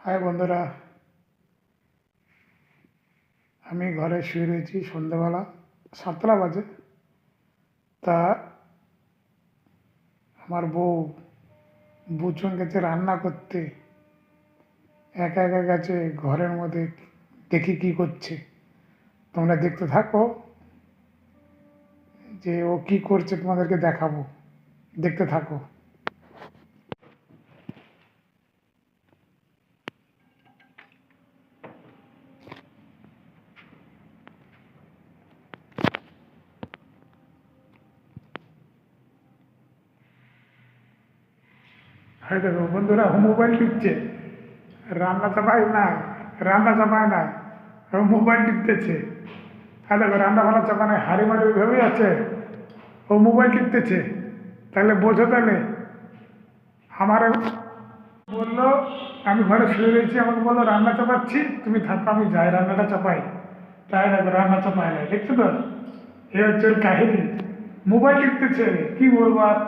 High বন্ধুরা, আমি ঘরে শুয়ে রয়েছি। সন্ধ্যেবেলা 7টা বাজে। তা আমার বউ বুচন গেছে রান্না করতে। একা একা গেছে ঘরের মধ্যে। দেখি কি করছে, তোমরা দেখতে থাকো যে ও কি করছে, তোমাদেরকে দেখাবো। দেখতে থাকো। হ্যাঁ দেখো বন্ধুরা, ও মোবাইল টিপছে। রান্না চাপায় নাই, রান্না চাপায় নাই, ও মোবাইল টিপতেছে। হ্যাঁ দেখো, রান্না বান্না চাপা নাই, হাড়ি মাড়ি ওইভাবেই আছে, ও মোবাইল টিপতেছে। তাহলে বোঝো, তাহলে আমার বললো আমি ঘরে শুয়ে রয়েছি, আমাকে বললো রান্না চাপাচ্ছি, তুমি থাকো আমি যাই রান্নাটা চাপাই। তাই দেখো রান্না চাপায় নাই, দেখছো তো? এ হচ্ছে ওর কাহিনী। মোবাইল টিপতেছে, কি বলবো আর।